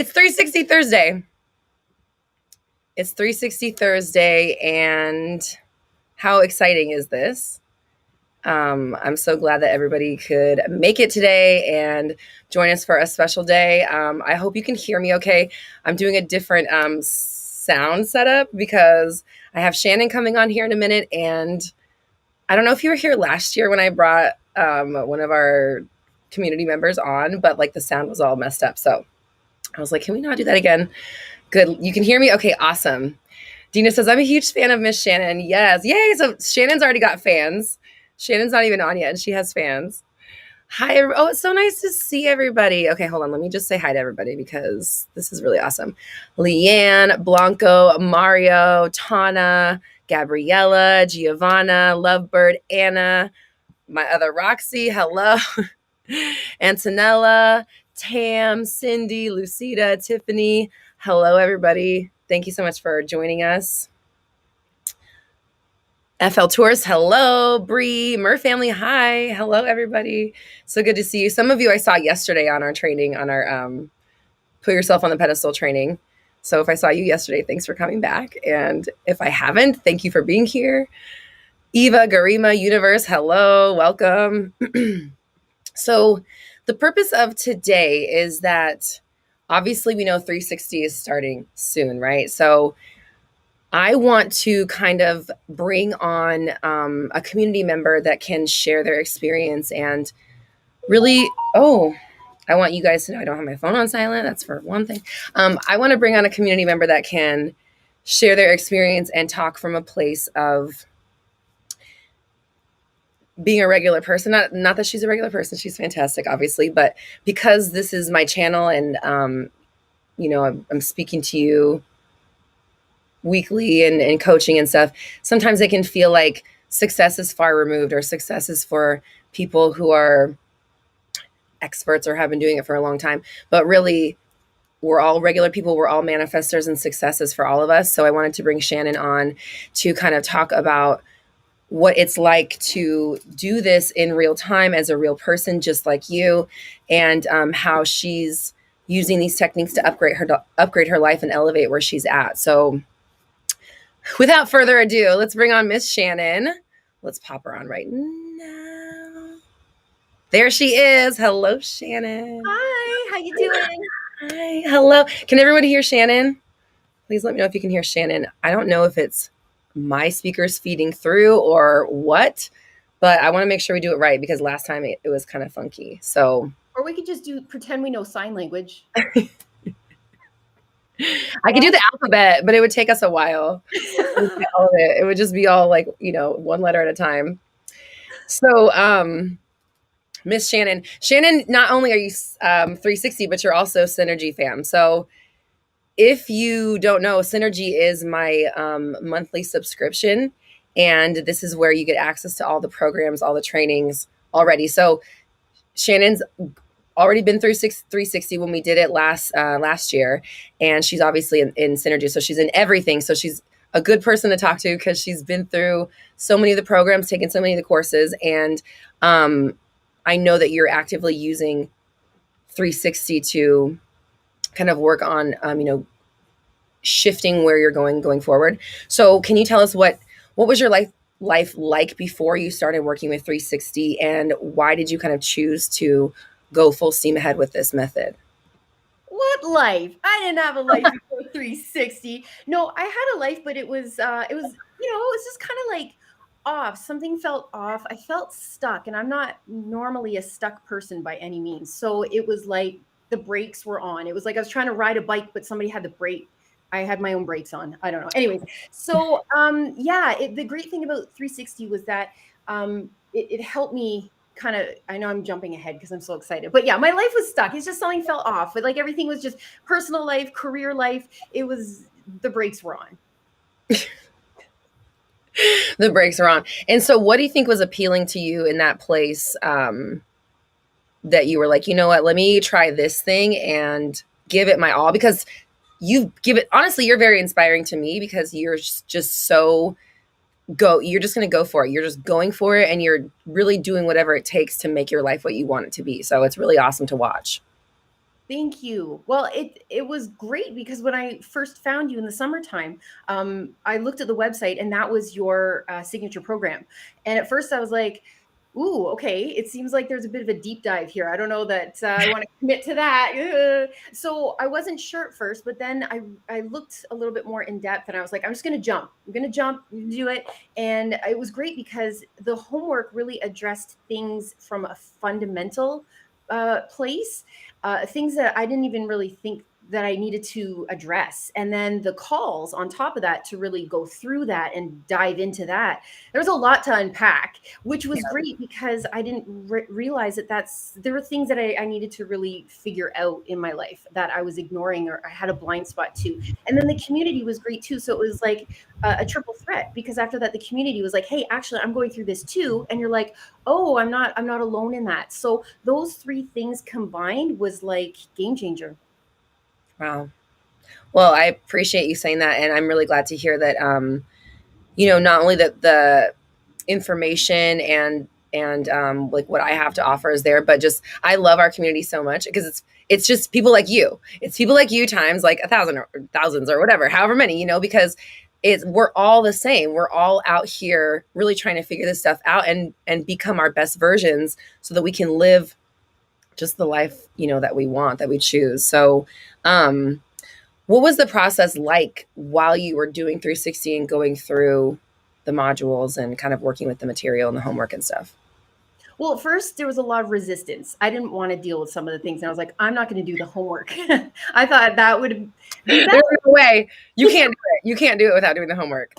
It's 360 Thursday. It's 360 Thursday, and how exciting is this? I'm so glad that everybody could make it today and join us for a special day. I hope you can hear me okay. I'm doing a different sound setup because I have Shannon coming on here in a minute. And I don't know if you were here last year when I brought one of our community members on, but like the sound was all messed up. So I was like, can we not do that again? Good. You can hear me? Okay, awesome. Dina says, I'm a huge fan of Miss Shannon. Yes. Yay. So Shannon's already got fans. Shannon's not even on yet, and she has fans. Hi. Oh, it's so nice to see everybody. Okay, hold on. Let me just say hi to everybody because this is really awesome. Leanne, Blanco, Mario, Tana, Gabriella, Giovanna, Lovebird, Anna, my other Roxy. Hello. Antonella, Tam, Cindy, Lucida, Tiffany. Hello, everybody. Thank you so much for joining us. FL Tours, hello. Bree, Mur family, hi. Hello, everybody. So good to see you. Some of you I saw yesterday on our training, on our Put Yourself on the Pedestal training. So if I saw you yesterday, thanks for coming back. And if I haven't, thank you for being here. Eva, Garima, Universe, hello, welcome. So the purpose of today is that obviously we know 360 is starting soon, right? So I want to kind of bring on a community member that can share their experience and really, I want you guys to know I don't have my phone on silent. That's for one thing. I want to bring on a community member that can share their experience and talk from a place of being a regular person. Not that she's a regular person. She's fantastic, obviously. But because this is my channel and, I'm speaking to you weekly and coaching and stuff, sometimes it can feel like success is far removed, or success is for people who are experts or have been doing it for a long time. But really, we're all regular people. We're all manifestors, and success is for all of us. So I wanted to bring Shannon on to kind of talk about what it's like to do this in real time as a real person, just like you, and how she's using these techniques to upgrade her life and elevate where she's at. So without further ado, let's bring on Miss Shannon. Let's pop her on right now. There she is. Hello, Shannon. Hi, how you doing? Hi. Hello. Can everybody hear Shannon? Please let me know if you can hear Shannon. I don't know if it's my speakers feeding through or what, but I want to make sure we do it right because last time it was kind of funky. So, or we could just pretend we know sign language. I could do the alphabet, but it would take us a while. It would just be all like, one letter at a time. So, Miss Shannon, not only are you 360, but you're also Synergy fam. So if you don't know, Synergy is my monthly subscription, and this is where you get access to all the programs, all the trainings already. So Shannon's already been through 360 when we did it last year, and she's obviously in Synergy, so she's in everything. So she's a good person to talk to because she's been through so many of the programs, taken so many of the courses, and I know that you're actively using 360 to kind of work on, shifting where you're going forward. So can you tell us what was your life like before you started working with 360, and why did you kind of choose to go full steam ahead with this method? What life? I didn't have a life before 360. No, I had a life, but it was just kind of like off. Something felt off. I felt stuck, and I'm not normally a stuck person by any means. So it was like the brakes were on. It was like I was trying to ride a bike, but somebody had the brake. I had my own brakes on. I don't know. Anyways, so the great thing about 360 was that it helped me kind of, I know I'm jumping ahead because I'm so excited, but yeah, my life was stuck. It's just something fell off, but like everything was just personal life, career life. It was, the brakes were on. The brakes are on. And so what do you think was appealing to you in that place, that you were like, you know what, let me try this thing and give it my all? Because honestly, you're very inspiring to me because you're just so you're just going to go for it. You're just going for it, and you're really doing whatever it takes to make your life what you want it to be. So it's really awesome to watch. Thank you. Well, it was great because when I first found you in the summertime, I looked at the website and that was your signature program. And at first I was like, "Ooh, okay. It seems like there's a bit of a deep dive here. I don't know that I want to commit to that." So I wasn't sure at first, but then I looked a little bit more in depth, and I was like, "I'm just going to jump. I'm going to jump, do it." And it was great because the homework really addressed things from a fundamental place, things that I didn't even really think that I needed to address. And then the calls on top of that to really go through that and dive into that. There was a lot to unpack, which was Yeah. great because I didn't realize that there were things that I needed to really figure out in my life that I was ignoring or I had a blind spot to. And then the community was great too. So it was like a triple threat because after that, the community was like, "Hey, actually, I'm going through this too." And you're like, "Oh, I'm not alone in that." So those three things combined was like game changer. Wow. Well, I appreciate you saying that, and I'm really glad to hear that. Not only that the information and like what I have to offer is there, but just I love our community so much because it's just people like you. It's people like you times like 1,000 or thousands or whatever, however many, because we're all the same. We're all out here really trying to figure this stuff out and become our best versions so that we can live just the life, that we want, that we choose. So, what was the process like while you were doing 360 and going through the modules and kind of working with the material and the homework and stuff? Well, at first there was a lot of resistance. I didn't want to deal with some of the things. And I was like, I'm not going to do the homework. I thought that would be better. There's no way. You can't do it. You can't do it without doing the homework.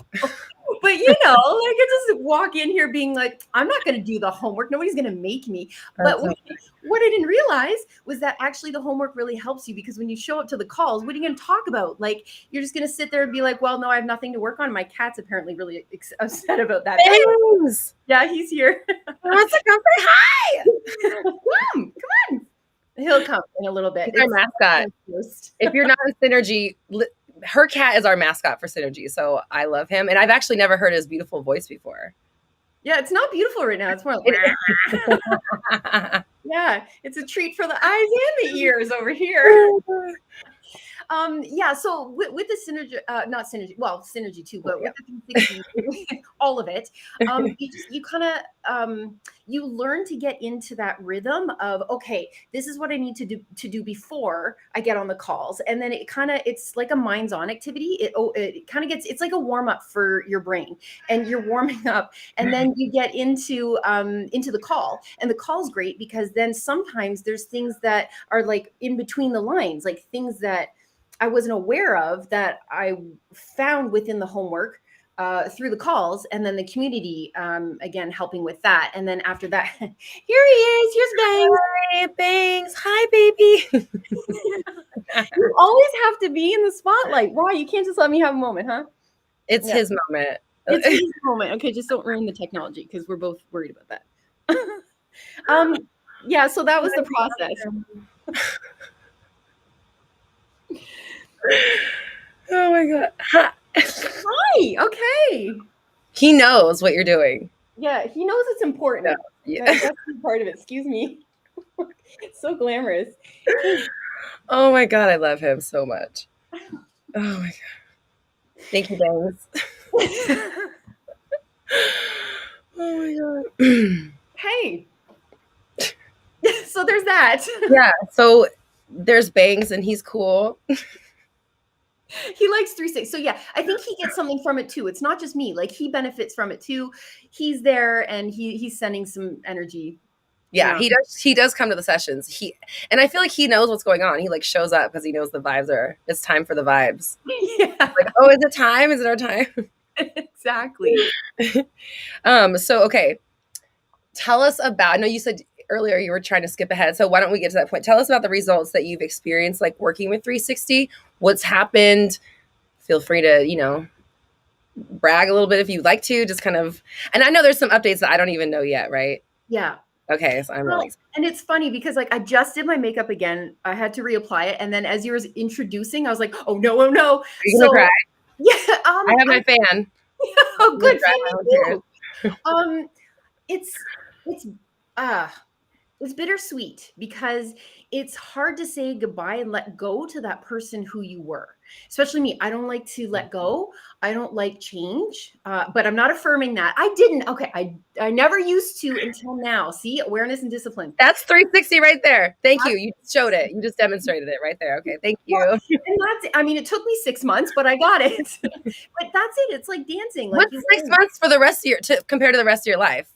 But like I just walk in here being like, I'm not going to do the homework. Nobody's going to make me. But what I didn't realize was that actually the homework really helps you because when you show up to the calls, what are you going to talk about? Like, you're just going to sit there and be like, well, no, I have nothing to work on. My cat's apparently really upset about that. Thanks. Yeah, he's here. He wants to come say hi. Come on. He'll come in a little bit. He's our mascot. If you're not in Synergy, her cat is our mascot for Synergy. So I love him. And I've actually never heard his beautiful voice before. Yeah, it's not beautiful right now. It's more like, yeah, it's a treat for the eyes and the ears over here. So with the synergy, not synergy, well, synergy too, but with the 360, all of it, you kind of you learn to get into that rhythm of, okay, this is what I need to do before I get on the calls, and then it's like a minds on activity. It kind of it's like a warm up for your brain, and you're warming up, and then you get into the call, and the call's great because then sometimes there's things that are like in between the lines, like things that I wasn't aware of that I found within the homework through the calls, and then the community again helping with that. And then after that, here he is. Here's Bangs. Hi, Bangs. Hi, baby. You always have to be in the spotlight. Why? You can't just let me have a moment, huh? It's his moment. It's his moment. Okay, just don't ruin the technology because we're both worried about that. So that was the process. Oh my God. Hi. Okay. He knows what you're doing. Yeah, he knows it's important. Yeah. That's part of it. Excuse me. It's so glamorous. Oh my God, I love him so much. Oh my God. Thank you, Bangs. Oh my God. Hey. So there's that. Yeah. So there's Bangs and he's cool. He likes 360. So yeah, I think he gets something from it too. It's not just me. Like, he benefits from it too. He's there and he's sending some energy. Yeah, he does come to the sessions. And I feel like he knows what's going on. He like shows up because he knows the vibes it's time for the vibes. Yeah. Like, oh, is it time? Is it our time? Exactly. So okay. Tell us about, I know you said earlier you were trying to skip ahead. So why don't we get to that point? Tell us about the results that you've experienced, like working with 360, what's happened. Feel free to, brag a little bit if you'd like to, just kind of, and I know there's some updates that I don't even know yet, right? Yeah. Okay. So I'm really excited. And it's funny because like I just did my makeup again. I had to reapply it. And then as you were introducing, I was like, oh no. Are you gonna cry? Yeah. I have my fan. Oh, good. It's It's bittersweet because it's hard to say goodbye and let go to that person who you were. Especially me. I don't like to let go. I don't like change, but I'm not affirming that. I didn't. Okay, I never used to until now. See, awareness and discipline. That's 360 right there. Thank you. You just showed it. You just demonstrated it right there. Okay, thank Well, you. and that's. I mean, it took me 6 months, but I got it. But that's it. It's like dancing. Like What's you 6 months for the rest of your to compared to the rest of your life?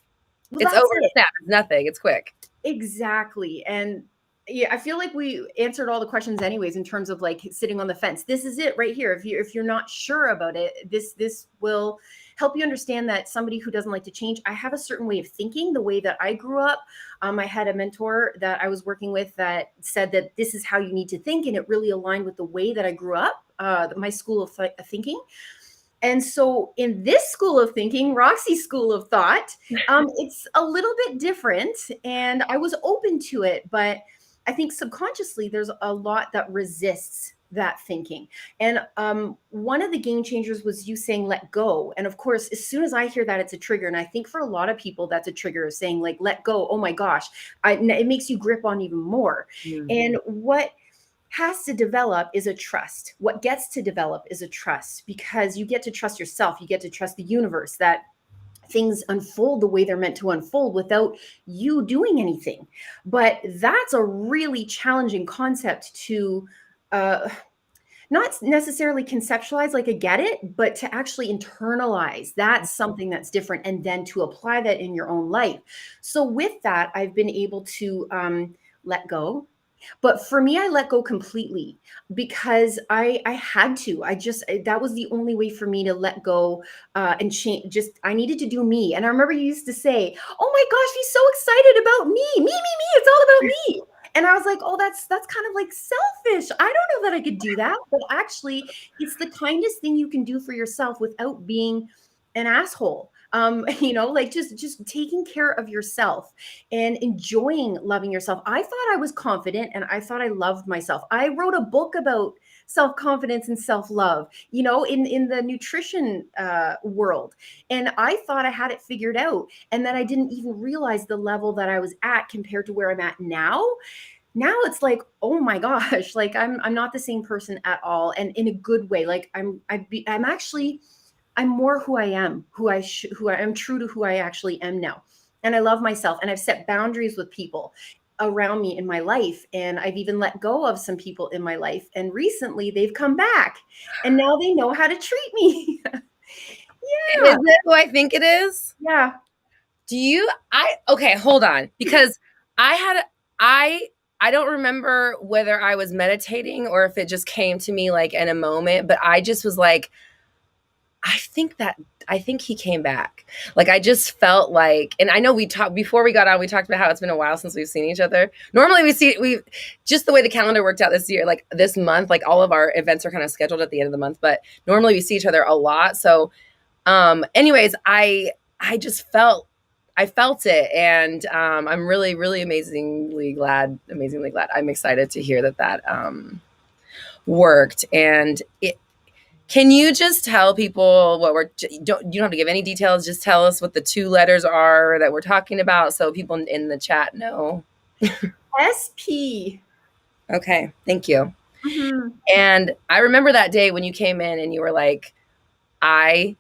Well, It's that's over. it. Snap. It's nothing. It's quick. Exactly. And yeah, I feel like we answered all the questions anyways in terms of like sitting on the fence. This is it right here. If you're not sure about it, this will help you understand that somebody who doesn't like to change. I have a certain way of thinking, the way that I grew up. I had a mentor that I was working with that said that this is how you need to think, and it really aligned with the way that I grew up, my school of thinking. And so, in this school of thinking, Roxy school of thought, it's a little bit different. And I was open to it, but I think subconsciously there's a lot that resists that thinking. And one of the game changers was you saying, let go. And of course, as soon as I hear that, it's a trigger. And I think for a lot of people, that's a trigger of saying, like, let go. Oh my gosh, it makes you grip on even more. And what has to develop is a trust. What gets to develop is a trust because you get to trust yourself. You get to trust the universe that things unfold the way they're meant to unfold without you doing anything. But that's a really challenging concept to not necessarily conceptualize, like I get it, but to actually internalize. That's something that's different. And then to apply that in your own life. So with that, I've been able to let go. But for me, I let go completely because I had to. That was the only way for me to let go and change. Just I needed to do me. And I remember you used to say, "Oh my gosh, he's so excited about me. It's all about me." And I was like, "Oh, that's kind of like selfish. I don't know that I could do that." But actually, it's the kindest thing you can do for yourself without being an asshole. Like just taking care of yourself and enjoying loving yourself. I thought I was confident and I thought I loved myself. I wrote a book about self-confidence and self-love, in the nutrition world. And I thought I had it figured out. And then I didn't even realize the level that I was at compared to where I'm at now. Now it's like, oh my gosh, like I'm not the same person at all, and in a good way. Like I'm more who I am, who I am, true to who I actually am now. And I love myself, and I've set boundaries with people around me in my life, and I've even let go of some people in my life, and recently they've come back and now they know how to treat me. Is Yeah. it who I think it is? Yeah. Okay, hold on. Because I had, I, I don't remember whether I was meditating or if it just came to me like in a moment, but I just was like, I think he came back. Like I just felt like, and I know we talked before we got on, we talked about how it's been a while since we've seen each other. Normally we just the way the calendar worked out this year, like this month, like all of our events are kind of scheduled at the end of the month, but normally we see each other a lot. So anyways, I just I felt it, and I'm really, really amazingly glad. I'm excited to hear that worked. And can you just tell people what you don't have to give any details. Just tell us what the two letters are that we're talking about, so people in the chat know. SP. Okay, thank you. Mhm. And I remember that day when you came in and you were like, I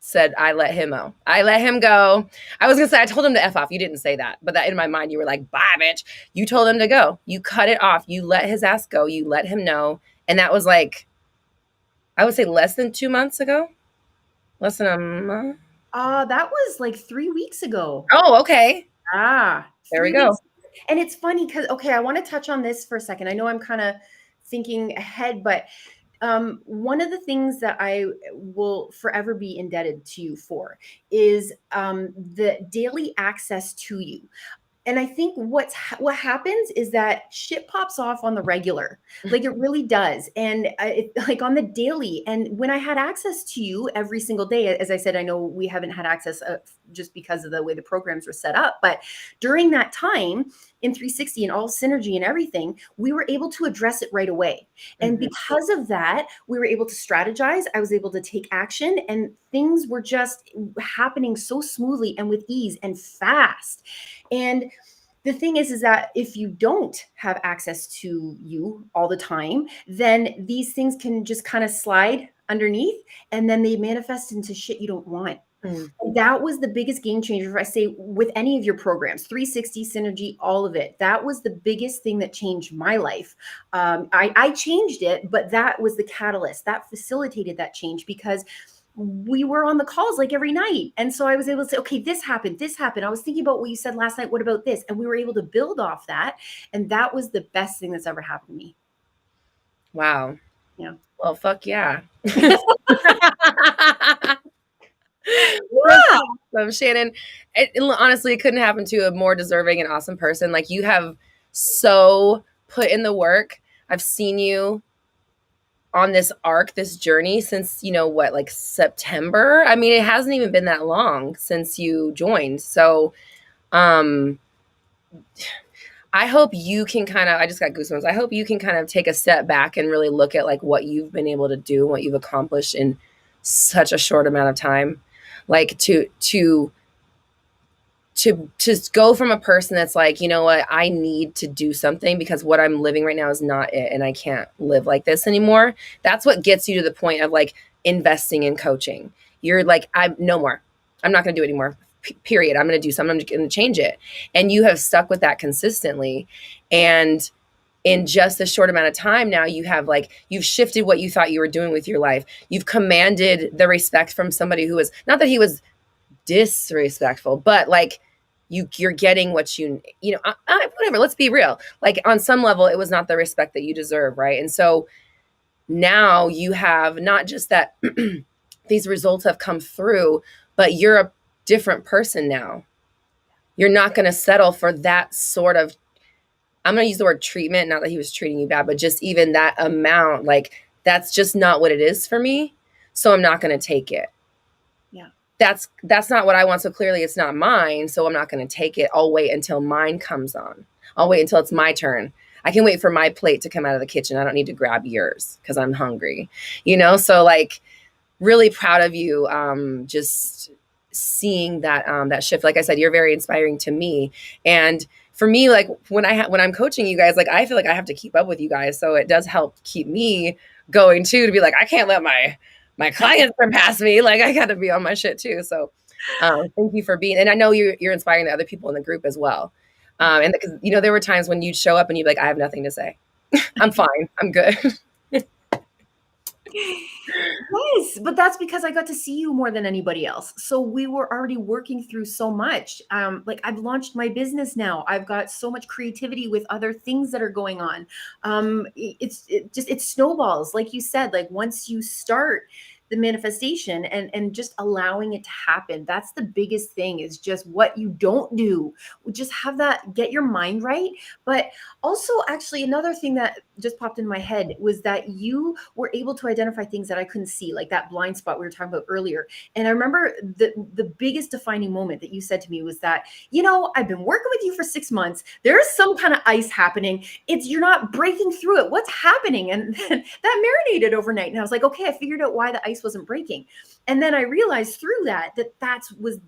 said I let him go. I let him go. I was gonna say I told him to F off. You didn't say that, but that in my mind you were like, bye, bitch. You told him to go. You cut it off. You let his ass go. You let him know. And that was like, I would say less than 2 months ago. Less than a month. That was like 3 weeks ago. Oh, okay. Ah, There we 3 weeks. go. And it's funny because, okay, I want to touch on this for a second. I know I'm kind of thinking ahead, but one of the things that I will forever be indebted to you for is the daily access to you. And I think what happens is that shit pops off on the regular, like it really does, and like on the daily. And when I had access to you every single day, as I said, I know we haven't had access just because of the way the programs were set up, but during that time in 360 and all synergy and everything, we were able to address it right away. And because of that, we were able to strategize. I was able to take action, and things were just happening so smoothly and with ease and fast. And The thing is that if you don't have access to you all the time, then these things can just kind of slide underneath, and then they manifest into shit you don't want. Mm. That was the biggest game changer, if I say, with any of your programs, 360 synergy, all of it. That was the biggest thing that changed my life. I changed it, but that was the catalyst that facilitated that change, because we were on the calls like every night. And so I was able to say, okay, this happened, this happened. I was thinking about what you said last night. What about this? And we were able to build off that. And that was the best thing that's ever happened to me. Wow. Yeah. Well, fuck yeah. Yeah. Awesome, Shannon. Honestly, it couldn't happen to a more deserving and awesome person. Like, you have so put in the work. I've seen you on this arc, this journey since, what, like September? I mean, it hasn't even been that long since you joined. So, I hope you can I just got goosebumps. I hope you can kind of take a step back and really look at like what you've been able to do, what you've accomplished in such a short amount of time. Like to go from a person that's like, you know what, I need to do something because what I'm living right now is not it, and I can't live like this anymore. That's what gets you to the point of like investing in coaching. You're like, I'm no more. I'm not going to do it anymore. Period. I'm going to do something. I'm going to change it. And you have stuck with that consistently. And in just a short amount of time now, you've shifted what you thought you were doing with your life. You've commanded the respect from somebody who was, not that he was disrespectful, but like you're getting what whatever, let's be real. Like on some level, it was not the respect that you deserve, right? And so now you have not just that these results have come through, but you're a different person now. You're not going to settle for that sort of, I'm going to use the word treatment, not that he was treating you bad, but just even that amount, like that's just not what it is for me. So I'm not going to take it. Yeah. That's not what I want. So clearly it's not mine. So I'm not going to take it. I'll wait until mine comes on. I'll wait until it's my turn. I can wait for my plate to come out of the kitchen. I don't need to grab yours because I'm hungry, So like really proud of you. Just seeing that shift. Like I said, you're very inspiring to me. And for me, like when I'm coaching you guys, like I feel like I have to keep up with you guys. So it does help keep me going too, to be like, I can't let my clients surpass me. Like I got to be on my shit too. So thank you for being, and I know you're inspiring the other people in the group as well. And because, there were times when you'd show up and you'd be like, I have nothing to say. I'm fine. I'm good. Yes, but that's because I got to see you more than anybody else. So we were already working through so much. Like I've launched my business now. I've got so much creativity with other things that are going on. It snowballs, like you said. Like once you start the manifestation and just allowing it to happen, that's the biggest thing, is just what you don't do. Just have that, get your mind right. But also, actually, another thing that just popped in my head was that you were able to identify things that I couldn't see, like that blind spot we were talking about earlier. And I remember the biggest defining moment that you said to me was that, I've been working with you for 6 months. There is some kind of ice happening. You're not breaking through it. What's happening? And then that marinated overnight. And I was like, okay, I figured out why the ice wasn't breaking. And then I realized through that was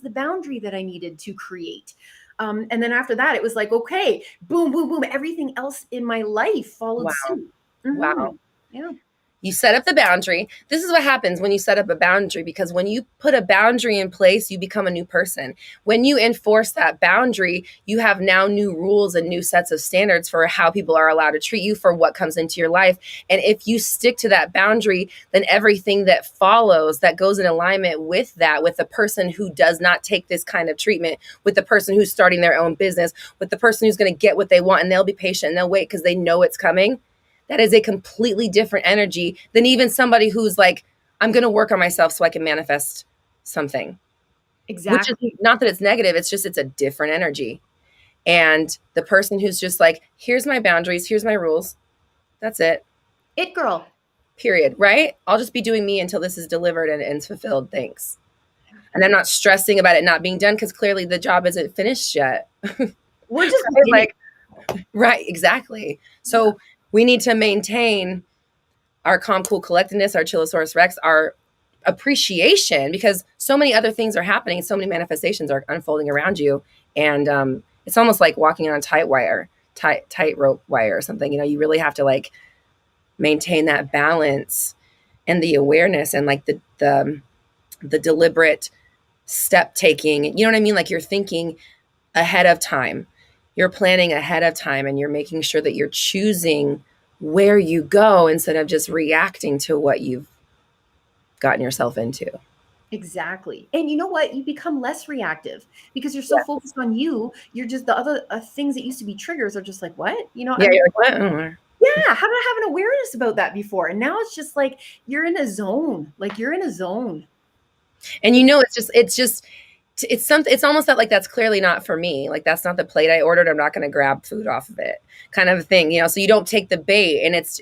the boundary that I needed to create. And then after that, it was like, okay, boom, boom, boom. Everything else in my life followed suit. Mm-hmm. Wow. Yeah. You set up the boundary. This is what happens when you set up a boundary, because when you put a boundary in place, you become a new person. When you enforce that boundary, you have now new rules and new sets of standards for how people are allowed to treat you, for what comes into your life. And if you stick to that boundary, then everything that follows that goes in alignment with that, with the person who does not take this kind of treatment, with the person who's starting their own business, with the person who's going to get what they want, and they'll be patient and they'll wait because they know it's coming. That is a completely different energy than even somebody who's like, I'm going to work on myself so I can manifest something. Exactly. Which is not that it's negative. It's just, it's a different energy. And the person who's just like, here's my boundaries, here's my rules. That's it. It girl. Period. Right? I'll just be doing me until this is delivered and fulfilled. Thanks. And I'm not stressing about it not being done, because clearly the job isn't finished yet. We're just like, right. Exactly. So we need to maintain our calm, cool collectedness, our Chillosaurus Rex, our appreciation, because so many other things are happening. So many manifestations are unfolding around you. And it's almost like walking on a tightrope wire or something. You really have to like maintain that balance and the awareness and like the deliberate step taking. You know what I mean? Like you're thinking ahead of time. You're planning ahead of time and you're making sure that you're choosing where you go instead of just reacting to what you've gotten yourself into. Exactly. And you know what? You become less reactive because you're so Yeah. focused on you. You're just the other things that used to be triggers are just like, what? Yeah, you're like, what? Oh. Yeah, how did I have an awareness about that before? And now it's just like you're in a zone. Like you're in a zone. And it's something, it's almost that like that's clearly not for me. Like that's not the plate I ordered. I'm not going to grab food off of it, kind of thing. So you don't take the bait, and it's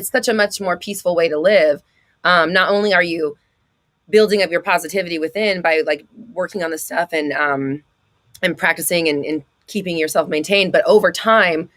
such a much more peaceful way to live. Not only are you building up your positivity within by like working on the stuff and practicing and keeping yourself maintained, but over time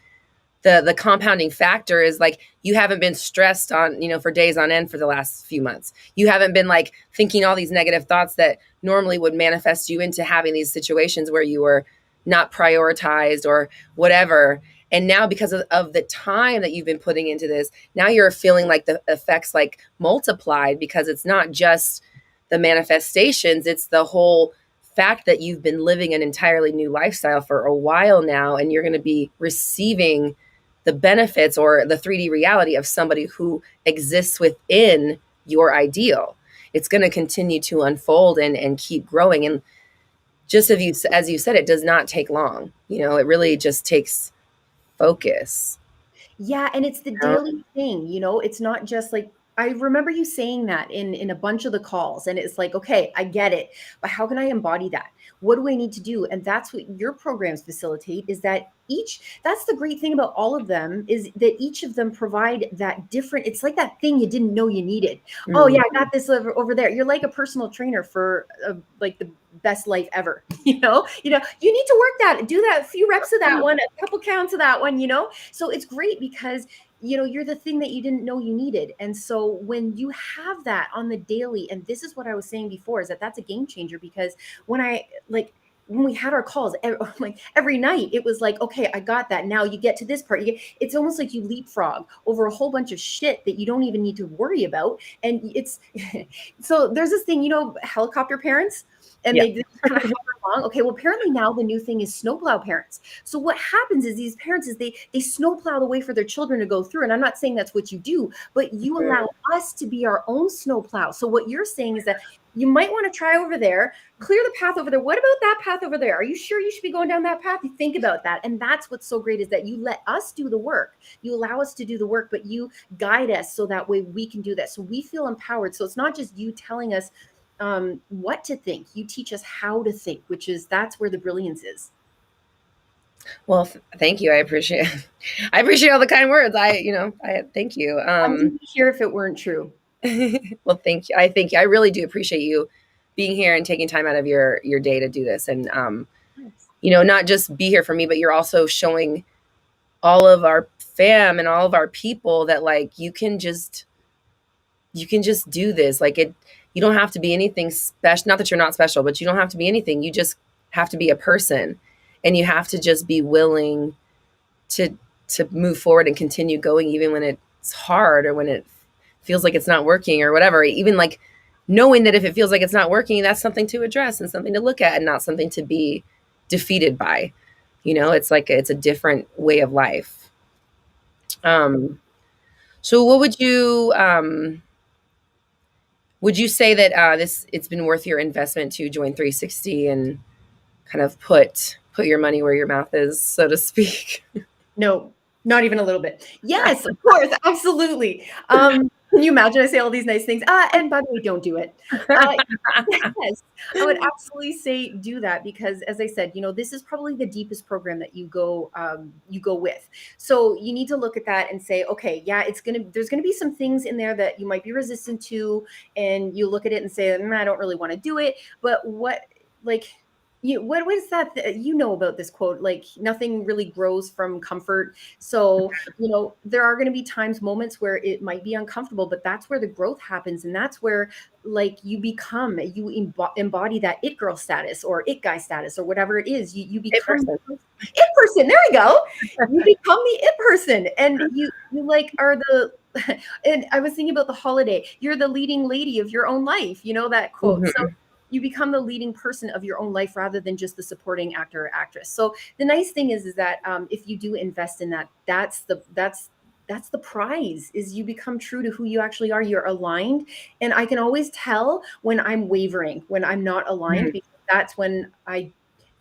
the compounding factor is like you haven't been stressed on for days on end for the last few months. You haven't been like thinking all these negative thoughts that normally would manifest you into having these situations where you were not prioritized or whatever. And now because of the time that you've been putting into this, now you're feeling like the effects like multiplied, because it's not just the manifestations, it's the whole fact that you've been living an entirely new lifestyle for a while now, and you're going to be receiving the benefits or the 3D reality of somebody who exists within your ideal. It's going to continue to unfold and keep growing. And just as you said, it does not take long. It really just takes focus. Yeah, and it's the You know? daily thing, it's not just like I remember you saying that in a bunch of the calls, and it's like, okay, I get it, but how can I embody that? What do I need to do? And that's what your programs facilitate, is that that's the great thing about all of them, is that each of them provide that different, it's like that thing you didn't know you needed. Oh yeah, Mm. I got this over there. You're like a personal trainer for like the best life ever. You need to work that, do that, a few reps of that one, a couple counts of that one. So it's great because you're the thing that you didn't know you needed. And so when you have that on the daily, and this is what I was saying before, is that that's a game changer, because when we had our calls, like every night, it was like, okay, I got that. Now you get to this part. It's almost like you leapfrog over a whole bunch of shit that you don't even need to worry about. And it's so there's this thing, helicopter parents, and Yeah. they just kind of hover along. Okay, well, apparently now the new thing is snowplow parents. So what happens is these parents is they snowplow the way for their children to go through. And I'm not saying that's what you do, but you allow us to be our own snowplow. So what you're saying is that you might want to try over there, clear the path over there. What about that path over there? Are you sure you should be going down that path? You think about that. And that's what's so great, is that you let us do the work. You allow us to do the work, but you guide us so that way we can do that. So we feel empowered. So it's not just you telling us what to think. You teach us how to think, that's where the brilliance is. Well, thank you. I appreciate all the kind words. I thank you. I wouldn't be here if it weren't true. Well, thank you. I thank you. I really do appreciate you being here and taking time out of your day to do this. And Yes. not just be here for me, but you're also showing all of our fam and all of our people that like you can just do this. Like you don't have to be anything special. Not that you're not special, but you don't have to be anything. You just have to be a person, and you have to just be willing to move forward and continue going, even when it's hard or when it feels like it's not working or whatever. Even like knowing that if it feels like it's not working, that's something to address and something to look at, and not something to be defeated by. It's like it's a different way of life. So what would you say that it's been worth your investment to join 360 and kind of put your money where your mouth is, so to speak? No, not even a little bit. Yes, of course, absolutely. Can you imagine I say all these nice things? And by the way, don't do it. Yes, I would absolutely say do that, because, as I said, this is probably the deepest program that you go with. So you need to look at that and say, okay, yeah, there's gonna be some things in there that you might be resistant to, and you look at it and say, I don't really want to do it. But what, like, what was that you know about this quote, like nothing really grows from comfort. So there are going to be times, moments where it might be uncomfortable, but that's where the growth happens, and that's where like you embody that it girl status or it guy status or whatever it is. You It become person. it person. There we go. You become the it person, and you like are the and I was thinking about the holiday. You're the leading lady of your own life. You know that quote. So Mhm. you become the leading person of your own life rather than just the supporting actor or actress. So the nice thing is that if you do invest in that, that's the prize, is you become true to who you actually are. You're aligned. And I can always tell when I'm wavering, when I'm not aligned, Mhm. because that's when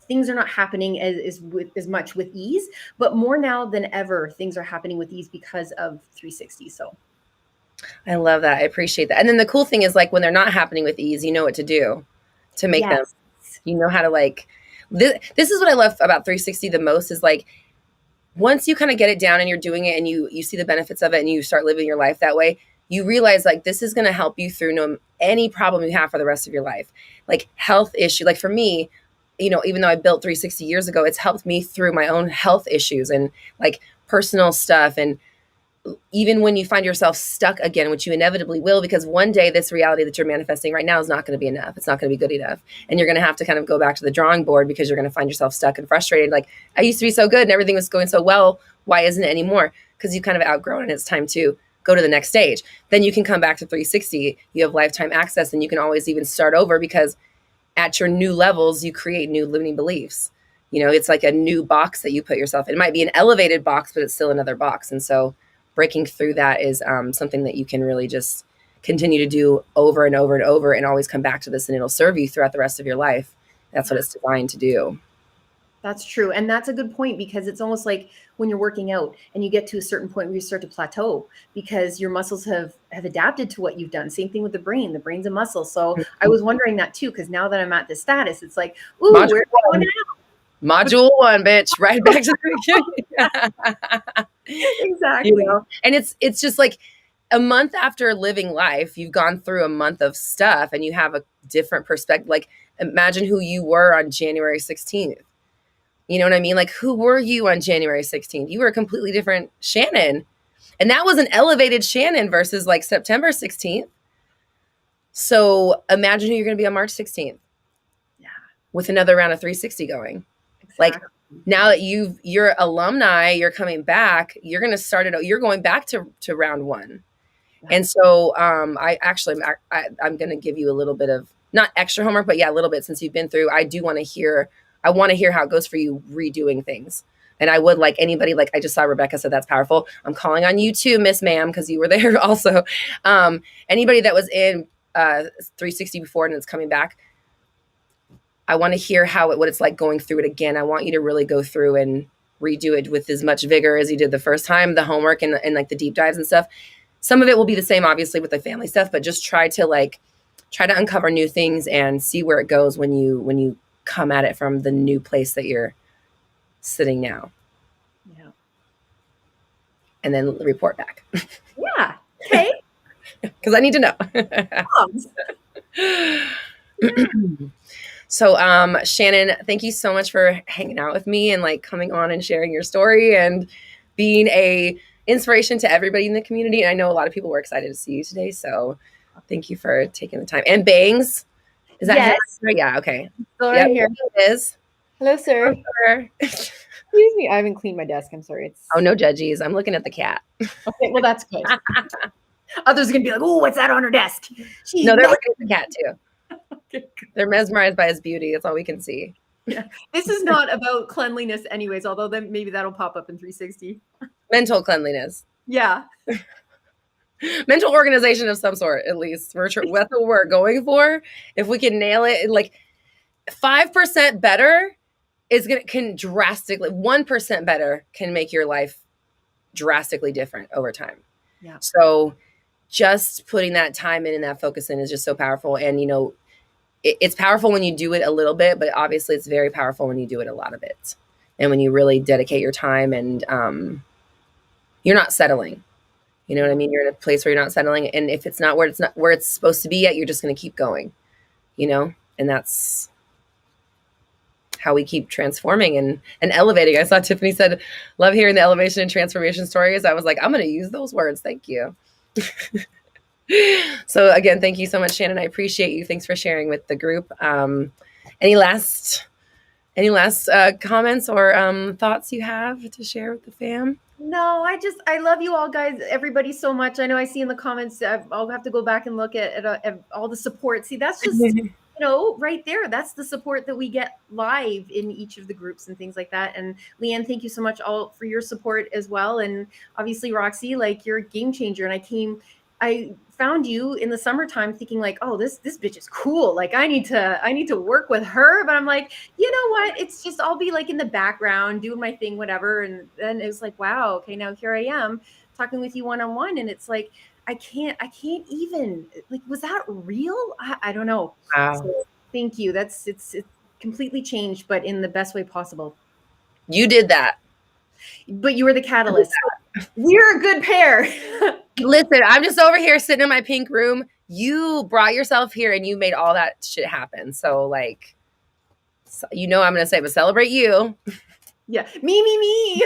things are not happening as much with ease. But more now than ever, things are happening with ease because of 360. So I love that. I appreciate that. And then the cool thing is, like, when they're not happening with ease, you know what to do to make them. yes. You know how to, like, this is what I love about 360 the most, is like, once you kind of get it down and you're doing it and you see the benefits of it and you start living your life that way, you realize like this is going to help you through any problem you have for the rest of your life. Like health issue, like for me, even though I built 360 years ago, it's helped me through my own health issues and like personal stuff. And even when you find yourself stuck again, which you inevitably will, because one day this reality that you're manifesting right now is not going to be enough. It's not going to be good enough. And you're going to have to kind of go back to the drawing board because you're going to find yourself stuck and frustrated. Like, I used to be so good and everything was going so well. Why isn't it anymore? Because you kind of outgrown and it's time to go to the next stage. Then you can come back to 360. You have lifetime access and you can always even start over, because at your new levels, you create new limiting beliefs. It's like a new box that you put yourself in. It might be an elevated box, but it's still another box. And so breaking through that is something that you can really just continue to do over and over and over, and always come back to this, and it'll serve you throughout the rest of your life. That's what it's designed to do. That's true. And that's a good point, because it's almost like when you're working out and you get to a certain point where you start to plateau because your muscles have adapted to what you've done. Same thing with the brain. The brain's a muscle. So I was wondering that too, because now that I'm at this status, it's like, ooh, Module where are we one, going module one, bitch, right back to the beginning. exactly. And it's just like a month after living life, you've gone through a month of stuff and you have a different perspective. Like, imagine who you were on January 16th. You know what I mean? Like, who were you on January 16th? You were a completely different Shannon. And that was an elevated Shannon versus like September 16th. So imagine who you're going to be on March 16th. Yeah, With another round of 360 going. Like, exactly. now that you're alumni, you're coming back, you're going to start it. You're going back to round one. And so I'm going to give you a little bit of, not extra homework, but yeah, a little bit, since you've been through. I want to hear how it goes for you redoing things. And I would like anybody, like I just saw Rebecca said, that's powerful. I'm calling on you too, Miss Ma'am, because you were there also. Anybody that was in 360 before and it's coming back, I want to hear what it's like going through it again. I want you to really go through and redo it with as much vigor as you did the first time, the homework and like the deep dives and stuff. Some of it will be the same, obviously, with the family stuff, but just try to uncover new things and see where it goes when you come at it from the new place that you're sitting now. Yeah. And then report back. Yeah. Okay. Because I need to know. Yeah. So, Shannon, thank you so much for hanging out with me and like coming on and sharing your story and being a inspiration to everybody in the community. And I know a lot of people were excited to see you today. So thank you for taking the time. And Bangs, is that him? Yes. Yeah. Okay. Still Yeah, right here. it is. Hello, sir. Sure. Excuse me. I haven't cleaned my desk. I'm sorry. Oh, no judgies. I'm looking at the cat. Okay. Well, that's good. Others are gonna be like, "Oh, what's that on her desk?" She's No, they're messy. looking at the cat too. Okay. They're mesmerized by his beauty. That's all we can see. Yeah. This is not about cleanliness, anyways. Although then maybe that'll pop up in 360. Mental cleanliness. Yeah. Mental organization of some sort, at least. That's what we're going for. If we can nail it, like 5% better can drastically, 1% better can make your life drastically different over time. Yeah. So just putting that time in and that focus in is just so powerful. And, it's powerful when you do it a little bit, but obviously it's very powerful when you do it a lot of it. And when you really dedicate your time and you're not settling. You know what I mean? You're in a place where you're not settling. And if it's not where it's supposed to be yet, you're just going to keep going, and that's how we keep transforming and elevating. I saw Tiffany said, love hearing the elevation and transformation stories. I was like, I'm going to use those words. Thank you. So again, thank you so much, Shannon. I appreciate you. Thanks for sharing with the group. Any last comments or thoughts you have to share with the fam? No, I love you all guys, everybody so much. I know I see in the comments, I'll have to go back and look at all the support. See, that's just, right there. That's the support that we get live in each of the groups and things like that. And Leanne, thank you so much all for your support as well. And obviously Roxy, like, you're a game changer. And I found you in the summertime thinking like, oh, this bitch is cool. Like I need to work with her. But I'm like, you know what? It's just, I'll be like in the background doing my thing, whatever. And then it was like, wow, okay, now here I am talking with you one-on-one. And it's like, I can't even, like, was that real? I don't know. Wow. So thank you. It's completely changed, but in the best way possible. You did that. But you were the catalyst. We're a good pair. Listen, I'm just over here sitting in my pink room. You brought yourself here and you made all that shit happen. So like, I'm going to say, but celebrate you. Yeah. Me.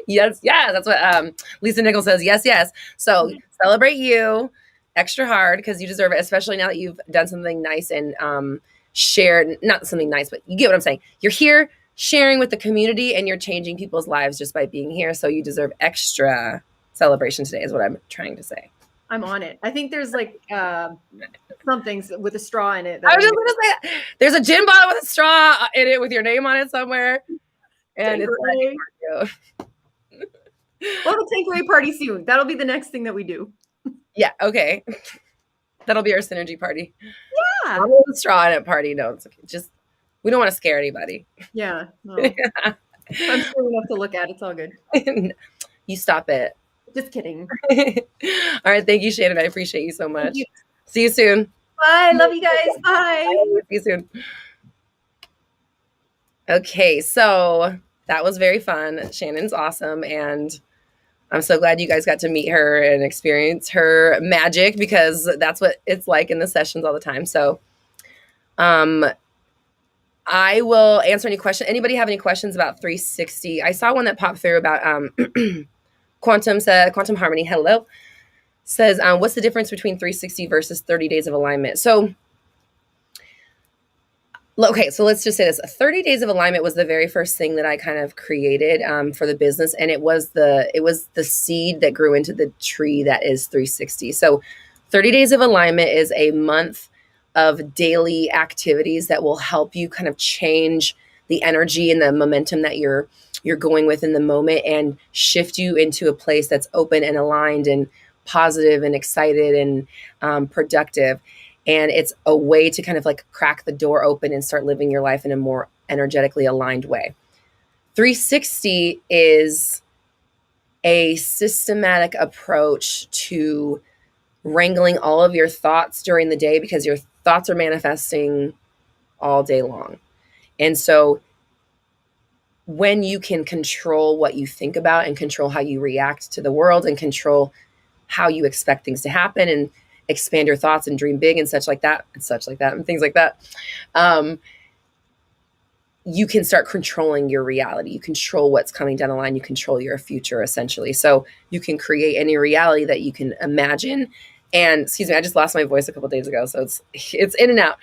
Yes. That's what Lisa Nichols says. Yes. So celebrate you extra hard because you deserve it, especially now that you've done something nice and shared, not something nice, but you get what I'm saying. You're here sharing with the community and you're changing people's lives just by being here. So you deserve extra celebration today is what I'm trying to say. I'm on it. I think there's like something with a straw in it. I was just going to say that. There's a gin bottle with a straw in it with your name on it somewhere. And it's like, we'll have a Tanqueray party soon. That'll be the next thing that we do. Yeah. Okay. That'll be our synergy party. Yeah. Not a straw in it party. No, it's okay. Just, we don't want to scare anybody. Yeah. No. I'm cool enough to look at. It's all good. You stop it. Just kidding. All right. Thank you, Shannon. I appreciate you so much. See you soon. Bye. Love you guys. Bye. See you soon. Okay. So that was very fun. Shannon's awesome. And I'm so glad you guys got to meet her and experience her magic because that's what it's like in the sessions all the time. So, I will answer any question. Anybody have any questions about 360? I saw one that popped through about Quantum Harmony. Hello. Says, what's the difference between 360 versus 30 days of alignment? So, okay, so let's just say this. 30 days of alignment was the very first thing that I kind of created for the business. And it was the seed that grew into the tree that is 360. So 30 days of alignment is a month of daily activities that will help you kind of change the energy and the momentum that you're going with in the moment and shift you into a place that's open and aligned and positive and excited and productive. And it's a way to kind of like crack the door open and start living your life in a more energetically aligned way. 360 is a systematic approach to wrangling all of your thoughts during the day because your thoughts are manifesting all day long. And so when you can control what you think about and control how you react to the world and control how you expect things to happen and expand your thoughts and dream big and such like that and things like that, you can start controlling your reality. You control what's coming down the line. You control your future, essentially. So you can create any reality that you can imagine. And excuse me, I just lost my voice a couple of days ago, so it's in and out.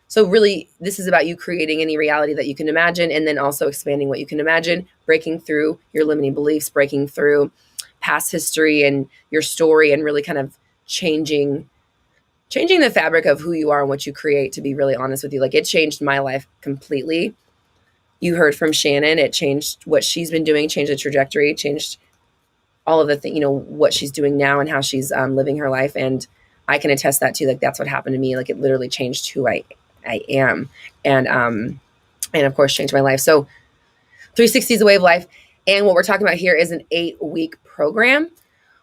So really, this is about you creating any reality that you can imagine, and then also expanding what you can imagine, breaking through your limiting beliefs, breaking through past history and your story, and really kind of changing the fabric of who you are and what you create, to be really honest with you. Like, it changed my life completely. You heard from Shannon. It changed what she's been doing, changed the trajectory, changed all of the things, what she's doing now and how she's living her life. And I can attest that too. Like, that's what happened to me. Like, it literally changed who I am. And of course changed my life. So 360 is a way of life. And what we're talking about here is an 8-week program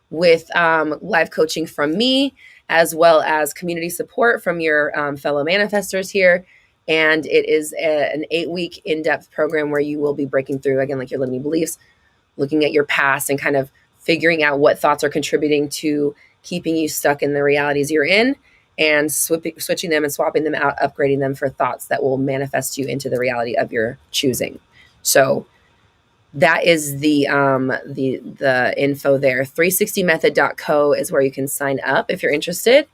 with live coaching from me, as well as community support from your fellow manifestors here. And it is an 8-week in-depth program where you will be breaking through, again, like your limiting beliefs, looking at your past and kind of figuring out what thoughts are contributing to keeping you stuck in the realities you're in, and switching them and swapping them out, upgrading them for thoughts that will manifest you into the reality of your choosing. So that is the info there. 360method.co is where you can sign up if you're interested,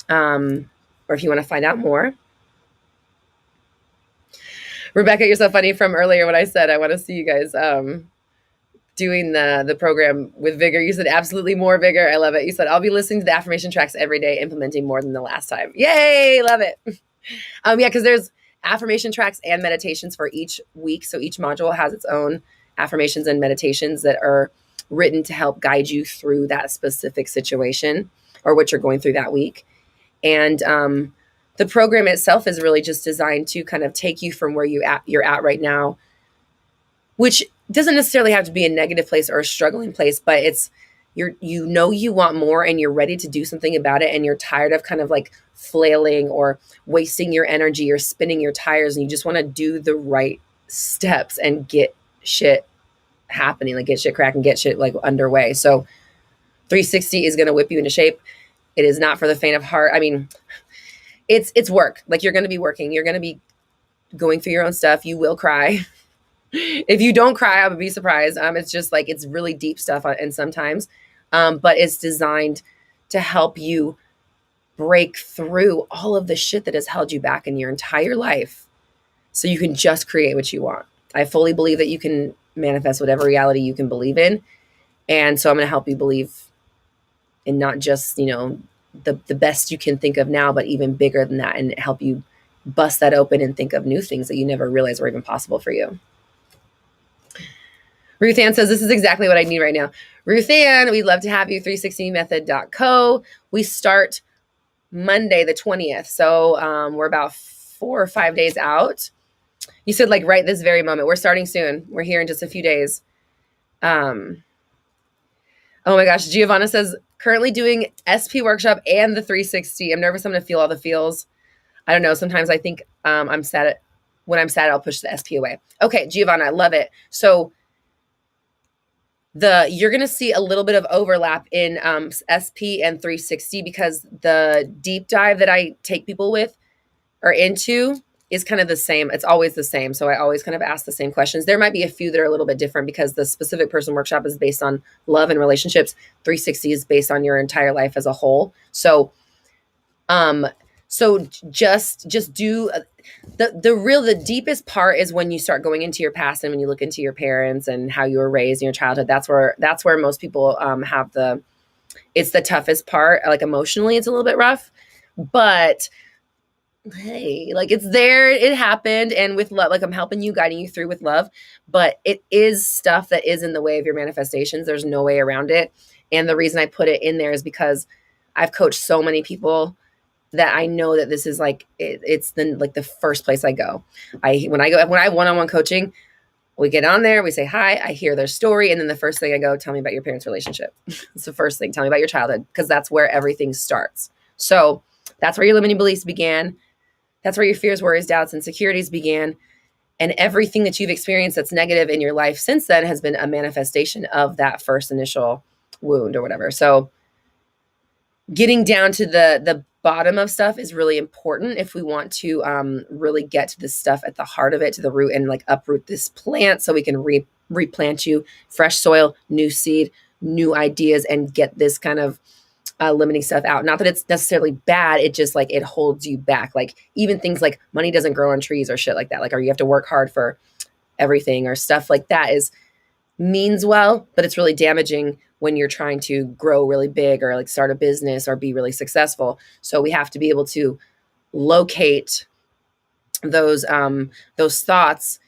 or if you want to find out more. Rebecca, you're so funny from earlier when I said I want to see you guys doing the program with vigor. You said absolutely more vigor. I love it. You said I'll be listening to the affirmation tracks every day, implementing more than the last time. Yay, love it. Yeah, because there's affirmation tracks and meditations for each week. So each module has its own affirmations and meditations that are written to help guide you through that specific situation or what you're going through that week. And the program itself is really just designed to kind of take you from where you're at right now, which doesn't necessarily have to be a negative place or a struggling place, but it's you want more and you're ready to do something about it, and you're tired of kind of like flailing or wasting your energy or spinning your tires, and you just want to do the right steps and get shit happening, like get shit cracking, get shit like underway. So 360 is going to whip you into shape. It is not for the faint of heart. I mean, it's work. Like you're going to be working. You're going to be going through your own stuff. You will cry. If you don't cry, I would be surprised. It's just like, it's really deep stuff and sometimes, but it's designed to help you break through all of the shit that has held you back in your entire life so you can just create what you want. I fully believe that you can manifest whatever reality you can believe in. And so I'm going to help you believe in not just, the best you can think of now, but even bigger than that, and help you bust that open and think of new things that you never realized were even possible for you. Ruth Ann says, this is exactly what I need right now. Ruth Ann, we'd love to have you. 360method.co. We start Monday, the 20th. So we're about 4 or 5 days out. You said like right this very moment. We're starting soon. We're here in just a few days. Oh my gosh. Giovanna says, currently doing SP workshop and the 360. I'm nervous I'm going to feel all the feels. I don't know. Sometimes I think I'm sad. When I'm sad, I'll push the SP away. Okay, Giovanna, I love it. So you're going to see a little bit of overlap in SP and 360, because the deep dive that I take people with or into is kind of the same. It's always the same. So I always kind of ask the same questions. There might be a few that are a little bit different because the specific person workshop is based on love and relationships. 360 is based on your entire life as a whole. So, just do the deepest part is when you start going into your past and when you look into your parents and how you were raised in your childhood. That's where most people have it's the toughest part. Like emotionally, it's a little bit rough, but hey, like it's there, it happened. And with love, like I'm helping you, guiding you through with love, but it is stuff that is in the way of your manifestations. There's no way around it. And the reason I put it in there is because I've coached so many people that I know that this is like, it's the first place I go. When I have one-on-one coaching, we get on there, we say hi, I hear their story. And then the first thing I go, tell me about your parents' relationship. It's the first thing. Tell me about your childhood, because that's where everything starts. So that's where your limiting beliefs began. That's where your fears, worries, doubts, insecurities began. And everything that you've experienced that's negative in your life since then has been a manifestation of that first initial wound or whatever. So getting down to the bottom of stuff is really important if we want to really get to this stuff at the heart of it, to the root, and like uproot this plant so we can replant you fresh soil, new seed, new ideas, and get this kind of limiting stuff out. Not that it's necessarily bad. It just like, it holds you back. Like even things like money doesn't grow on trees or shit like that. Like, or you have to work hard for everything or stuff like that means well, but it's really damaging when you're trying to grow really big or like start a business or be really successful. So we have to be able to locate those thoughts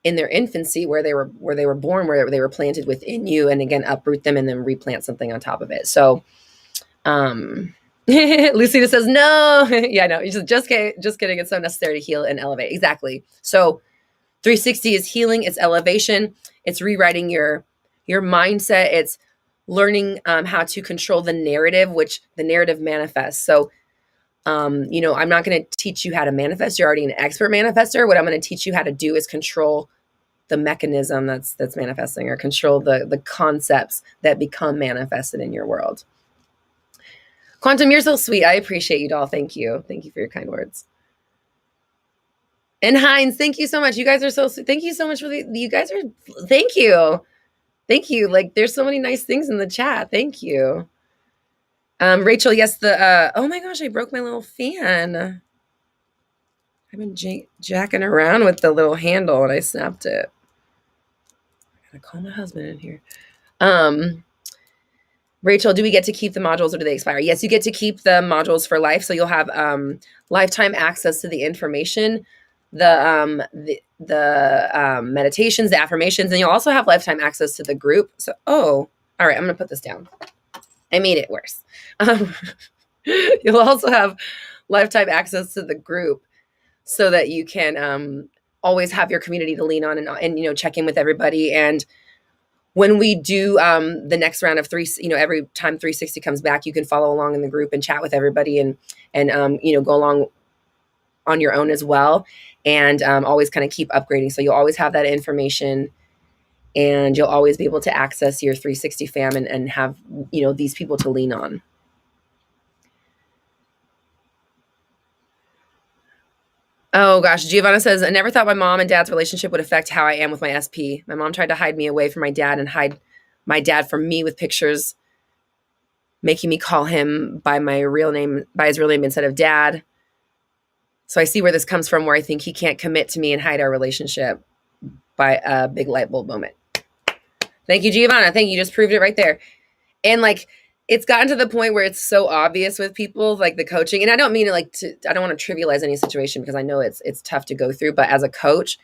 in their infancy, where they were born, where they were planted within you, and again, uproot them and then replant something on top of it. So Lucina says, no, yeah, no, just kidding. It's so necessary to heal and elevate. Exactly. So 360 is healing. It's elevation. It's rewriting your mindset. It's learning how to control the narrative, which the narrative manifests. So, I'm not going to teach you how to manifest. You're already an expert manifester. What I'm going to teach you how to do is control the mechanism that's manifesting, or control the concepts that become manifested in your world. Quantum, you're so sweet. I appreciate you, doll. Thank you. Thank you for your kind words. And Heinz, thank you so much. You guys are so sweet. Thank you so much for you guys are, thank you. Thank you. Like, there's so many nice things in the chat. Thank you. Rachel, yes, oh my gosh, I broke my little fan. I've been jacking around with the little handle and I snapped it. I gotta call my husband in here. Rachel, do we get to keep the modules or do they expire? Yes, you get to keep the modules for life. So you'll have lifetime access to the information, the meditations, the affirmations, and you'll also have lifetime access to the group. So, all right, I'm gonna put this down. I made it worse. You'll also have lifetime access to the group so that you can always have your community to lean on and check in with everybody. And when we do the next round of every time 360 comes back, you can follow along in the group and chat with everybody and go along on your own as well. And always kind of keep upgrading. So you'll always have that information and you'll always be able to access your 360 fam and have, these people to lean on. Oh gosh, Giovanna says, I never thought my mom and dad's relationship would affect how I am with my SP. My mom tried to hide me away from my dad and hide my dad from me with pictures, making me call him by his real name instead of dad. So I see where this comes from, where I think he can't commit to me and hide our relationship by a big light bulb moment. Thank you, Giovanna. Thank you. You just proved it right there. And it's gotten to the point where it's so obvious with people, like the coaching. And I don't mean it I don't want to trivialize any situation because I know it's tough to go through. But as a coach,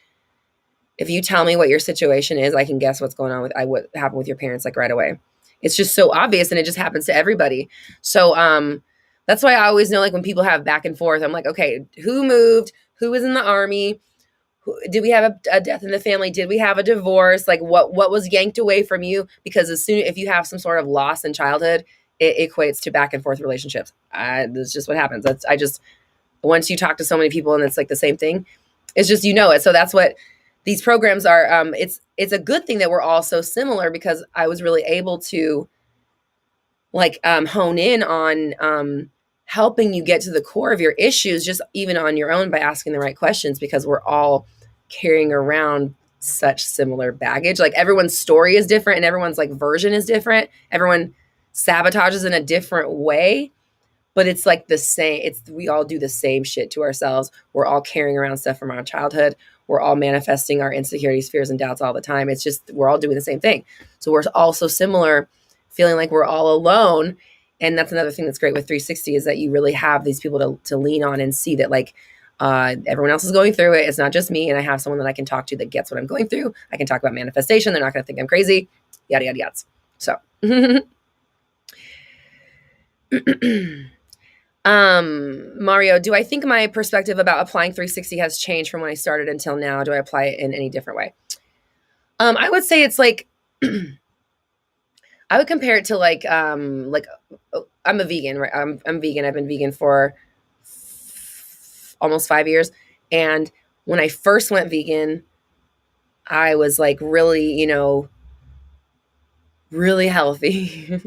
if you tell me what your situation is, I can guess what's going on what happened with your parents right away. It's just so obvious and it just happens to everybody. So that's why I always know when people have back and forth, I'm like, okay, who moved? Who was in the army? Did we have a death in the family? Did we have a divorce? What was yanked away from you? Because if you have some sort of loss in childhood, it equates to back and forth relationships. That's just what happens. Once you talk to so many people and it's the same thing, it's just, it. So that's what these programs are. It's a good thing that we're all so similar because I was really able to hone in on helping you get to the core of your issues, just even on your own by asking the right questions, because we're all carrying around such similar baggage. Everyone's story is different and everyone's version is different. Everyone sabotages in a different way, but it's the same. We all do the same shit to ourselves. We're all carrying around stuff from our childhood. We're all manifesting our insecurities, fears, and doubts all the time. It's just, we're all doing the same thing. So we're all so similar, feeling like we're all alone. And that's another thing that's great with 360 is that you really have these people to lean on and see that everyone else is going through it. It's not just me. And I have someone that I can talk to that gets what I'm going through. I can talk about manifestation. They're not going to think I'm crazy, yada, yada, yada. So, Mario, do I think my perspective about applying 360 has changed from when I started until now? Do I apply it in any different way? I would say it's I would compare it to I'm a vegan, right? I'm vegan. I've been vegan for almost 5 years. And when I first went vegan, I was really, really healthy,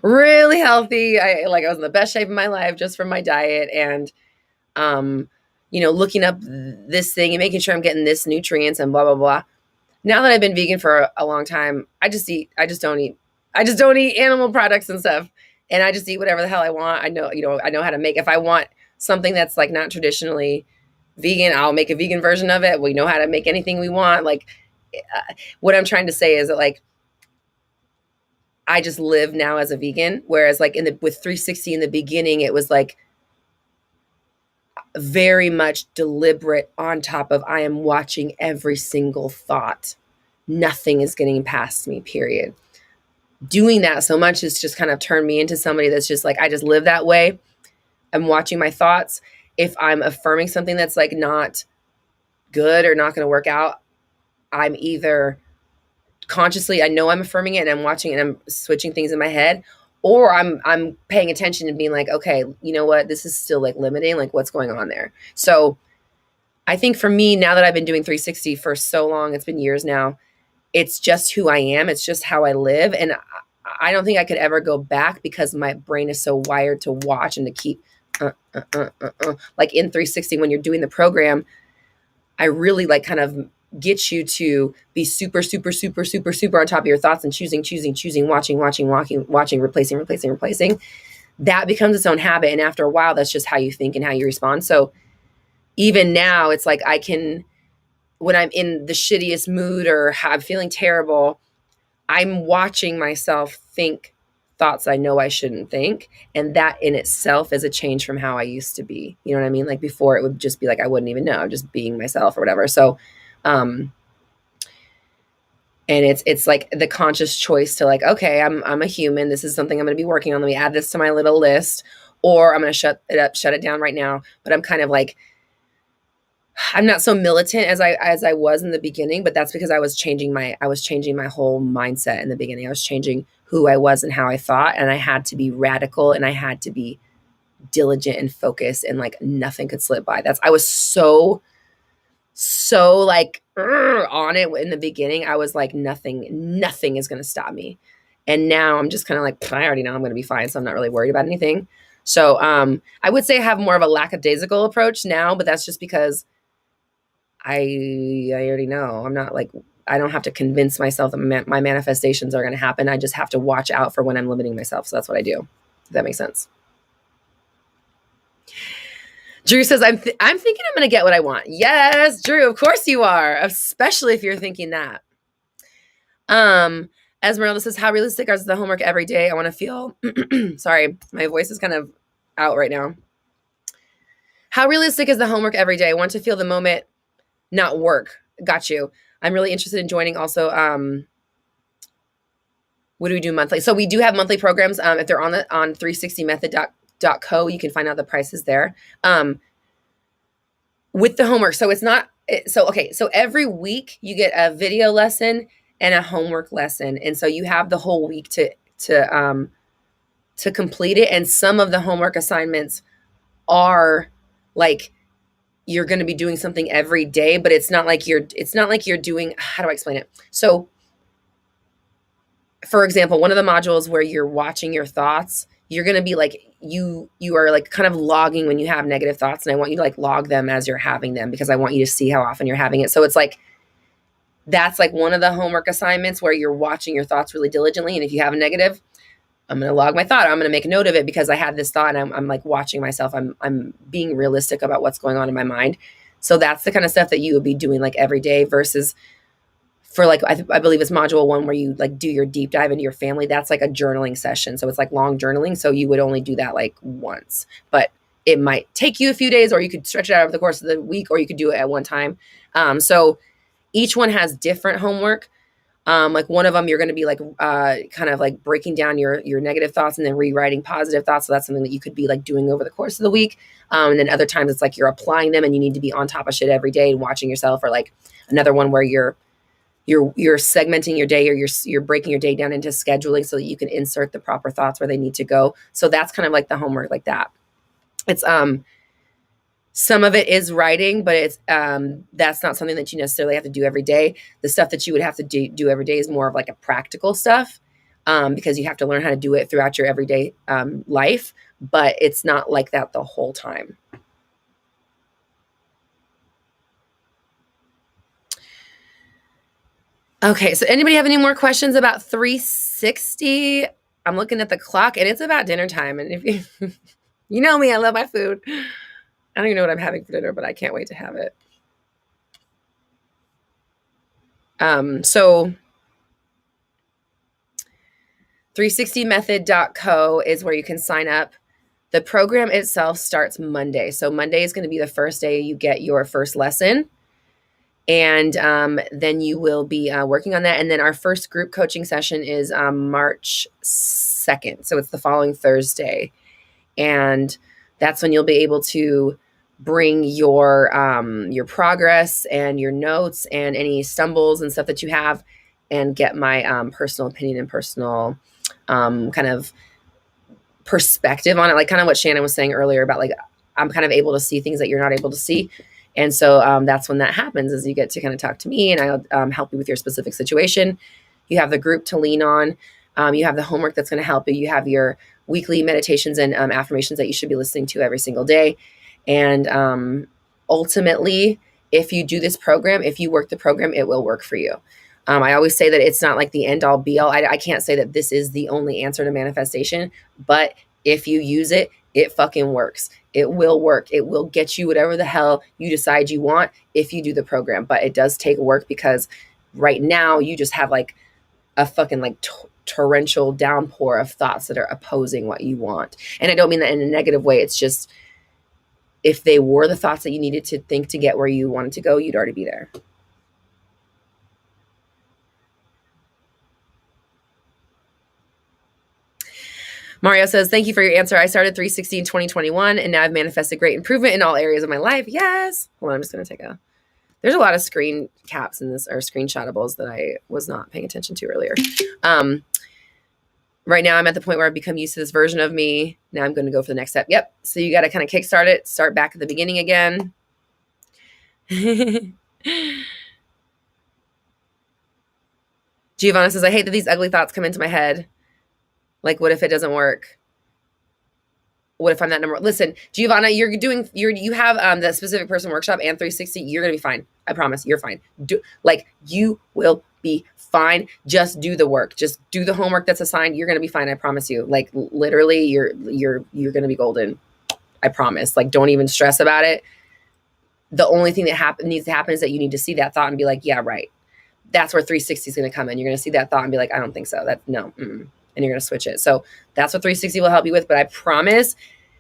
really healthy. I was in the best shape of my life just from my diet and, looking up this thing and making sure I'm getting this nutrients and blah, blah, blah. Now that I've been vegan for a long time, I just don't eat animal products and stuff. And I just eat whatever the hell I want. I know how to make, if I want something that's not traditionally vegan, I'll make a vegan version of it. We know how to make anything we want. What I'm trying to say is that I just live now as a vegan. Whereas with 360 in the beginning, it was very much deliberate on top of, I am watching every single thought. Nothing is getting past me, period. Doing that so much has just kind of turned me into somebody that's just I just live that way. I'm watching my thoughts. If I'm affirming something that's not good or not going to work out, I'm either consciously, I know I'm affirming it and I'm watching it and I'm switching things in my head, or I'm paying attention and being okay, you know what, this is still limiting, what's going on there. So I think for me, now that I've been doing 360 for so long, it's been years now, it's just who I am. It's just how I live. And I don't think I could ever go back because my brain is so wired to watch and to keep like in 360 when you're doing the program. I really like kind of get you to be super, super, super, super, super on top of your thoughts and choosing, watching, replacing. That becomes its own habit. And after a while, that's just how you think and how you respond. So even now, it's like I can, when I'm in the shittiest mood or I'm feeling terrible, I'm watching myself think thoughts I know I shouldn't think. And that in itself is a change from how I used to be. You know what I mean? Like before, it would just be like I wouldn't even know, I'm just being myself or whatever. So, and it's like the conscious choice to like, okay, I'm a human. This is something I'm going to be working on. Let me add this to my little list, or I'm going to shut it down right now. But I'm kind of like, I'm not so militant as I was in the beginning, but that's because I was changing my whole mindset in the beginning. I was changing who I was and how I thought, and I had to be radical and I had to be diligent and focused, and like nothing could slip by. I was so like on it in the beginning. I was like nothing is going to stop me. And now I'm just kind of like, I already know I'm going to be fine, so I'm not really worried about anything. So I would say I have more of a lackadaisical approach now, but that's just because I already know. I'm not like, I don't have to convince myself that my manifestations are going to happen. I just have to watch out for when I'm limiting myself. So that's what I do. If that makes sense. Drew says, I'm thinking I'm going to get what I want. Yes, Drew, of course you are, especially if you're thinking that. Esmeralda says, how realistic is the homework every day? I want to feel, sorry, my voice is kind of out right now. How realistic is the homework every day? I want to feel the moment, not work. Got you. I'm really interested in joining also. What do we do monthly? So we do have monthly programs. If they're on 360method.co, you can find out the prices there. With the homework. So it's not, okay. So every week you get a video lesson and a homework lesson. And so you have the whole week to complete it. And some of the homework assignments are like, you're going to be doing something every day, but it's not like you're doing, how do I explain it? So for example, one of the modules where you're watching your thoughts, you're going to be like, you are like kind of logging when you have negative thoughts. And I want you to like log them as you're having them, because I want you to see how often you're having it. So it's like, that's like one of the homework assignments where you're watching your thoughts really diligently. And if you have a negative, I'm going to log my thought. I'm going to make a note of it because I had this thought and I'm like watching myself. I'm being realistic about what's going on in my mind. So that's the kind of stuff that you would be doing like every day versus for like, I believe it's module 1 where you like do your deep dive into your family. That's like a journaling session. So it's like long journaling. So you would only do that like once, but it might take you a few days, or you could stretch it out over the course of the week, or you could do it at one time. So each one has different homework. Like one of them, you're going to be like, kind of like breaking down your negative thoughts and then rewriting positive thoughts. So that's something that you could be like doing over the course of the week. And then other times it's like you're applying them and you need to be on top of shit every day and watching yourself. Or like another one where you're segmenting your day, or you're breaking your day down into scheduling so that you can insert the proper thoughts where they need to go. So that's kind of like the homework like that. It's, some of it is writing, but it's that's not something that you necessarily have to do every day. The stuff that you would have to do every day is more of like a practical stuff, because you have to learn how to do it throughout your everyday life, but it's not like that the whole time. Okay, so anybody have any more questions about 360? I'm looking at the clock and it's about dinner time. And if you, you know me, I love my food. I don't even know what I'm having for dinner, but I can't wait to have it. So 360method.co is where you can sign up. The program itself starts Monday. So Monday is going to be the first day you get your first lesson. And then you will be working on that. And then our first group coaching session is March 2nd. So it's the following Thursday. And that's when you'll be able to bring your progress and your notes and any stumbles and stuff that you have, and get my personal opinion and personal kind of perspective on it. Like kind of what Shannon was saying earlier about like, I'm kind of able to see things that you're not able to see. And so that's when that happens, is you get to kind of talk to me and I'll help you with your specific situation. You have the group to lean on. You have the homework that's going to help you. You have your weekly meditations and affirmations that you should be listening to every single day. And ultimately, if you do this program, if you work the program, it will work for you. I always say that it's not like the end all be all. I can't say that this is the only answer to manifestation, but if you use it, it fucking works. It will work. It will get you whatever the hell you decide you want if you do the program. But it does take work because right now you just have like a fucking like torrential downpour of thoughts that are opposing what you want. And I don't mean that in a negative way. It's just if they were the thoughts that you needed to think to get where you wanted to go, you'd already be there. Mario says, thank you for your answer. I started 360 in 2021 and now I've manifested great improvement in all areas of my life. Yes. Hold on, I'm just going to take there's a lot of screen caps in this or screenshotables that I was not paying attention to earlier. Right now I'm at the point where I've become used to this version of me. Now I'm going to go for the next step. Yep. So you got to kind of kickstart it, start back at the beginning again. Giovanna says, I hate that these ugly thoughts come into my head. Like, what if it doesn't work? What if I'm that number? Listen, Giovanna, you have the specific person workshop and 360. You're going to be fine. I promise you're fine. You will be fine. Just do the work. Just do the homework that's assigned. You're going to be fine. I promise you. Like literally you're going to be golden. I promise. Like, don't even stress about it. The only thing that needs to happen is that you need to see that thought and be like, yeah, right. That's where 360 is going to come in. You're going to see that thought and be like, I don't think so. No. And you're going to switch it. So that's what 360 will help you with. But I promise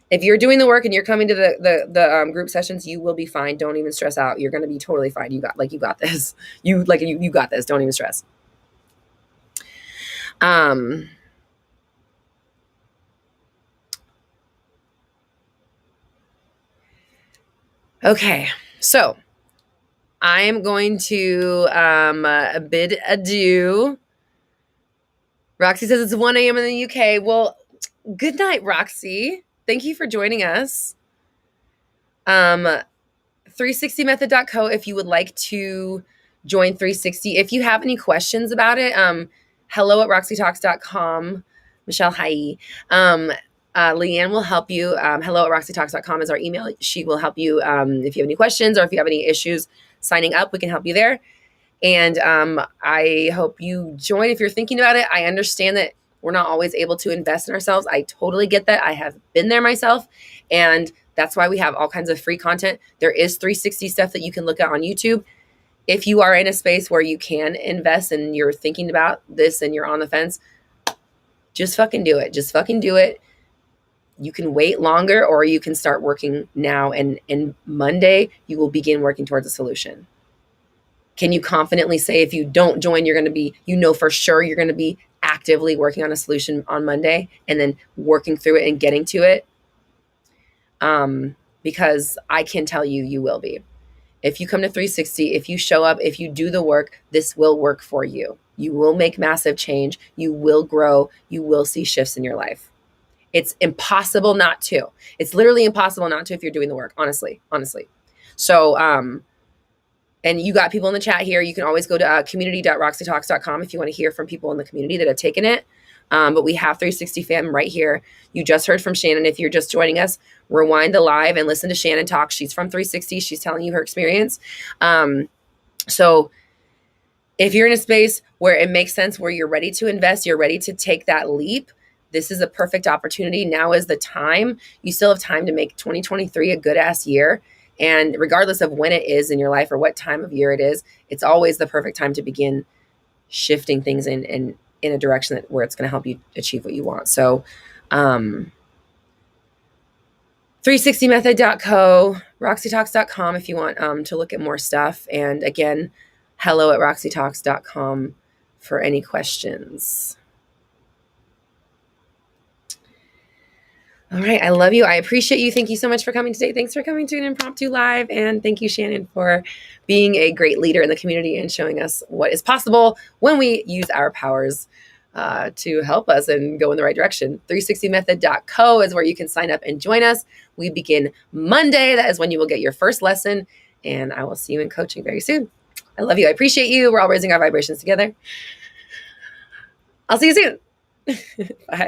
if you're doing the work and you're coming to the group sessions, you will be fine. Don't even stress out. You're going to be totally fine. You got this. You got this. Don't even stress. Okay. So I am going to bid adieu. Roxy says it's 1 a.m. in the UK. Well, good night, Roxy. Thank you for joining us. 360method.co if you would like to join 360. If you have any questions about it, hello@roxytalks.com. Michelle, hi. Leanne will help you. Hello@roxytalks.com is our email. She will help you if you have any questions or if you have any issues signing up, we can help you there. And I hope you join if you're thinking about it. I understand that we're not always able to invest in ourselves. I totally get that. I have been there myself. And that's why we have all kinds of free content. There is 360 stuff that you can look at on YouTube. If you are in a space where you can invest and you're thinking about this and you're on the fence, just fucking do it. Just fucking do it. You can wait longer or you can start working now. And Monday, you will begin working towards a solution. Can you confidently say if you don't join, you're going to be, for sure you're going to be actively working on a solution on Monday and then working through it and getting to it? Because I can tell you, you will be. If you come to 360, if you show up, if you do the work, this will work for you. You will make massive change. You will grow. You will see shifts in your life. It's impossible not to. It's literally impossible not to if you're doing the work, honestly. So, and you got people in the chat here. You can always go to community.roxytalks.com if you want to hear from people in the community that have taken it. But we have 360 fam right here. You just heard from Shannon. If you're just joining us, rewind the live and listen to Shannon talk. She's from 360. She's telling you her experience. So if you're in a space where it makes sense, where you're ready to invest, you're ready to take that leap, this is a perfect opportunity. Now is the time. You still have time to make 2023 a good ass year. And regardless of when it is in your life or what time of year it is, it's always the perfect time to begin shifting things in a direction where it's going to help you achieve what you want. So 360method.co, roxytalks.com if you want to look at more stuff. And again, hello@roxytalks.com for any questions. All right. I love you. I appreciate you. Thank you so much for coming today. Thanks for coming to an impromptu live. And thank you, Shannon, for being a great leader in the community and showing us what is possible when we use our powers to help us and go in the right direction. 360method.co is where you can sign up and join us. We begin Monday. That is when you will get your first lesson. And I will see you in coaching very soon. I love you. I appreciate you. We're all raising our vibrations together. I'll see you soon. Bye.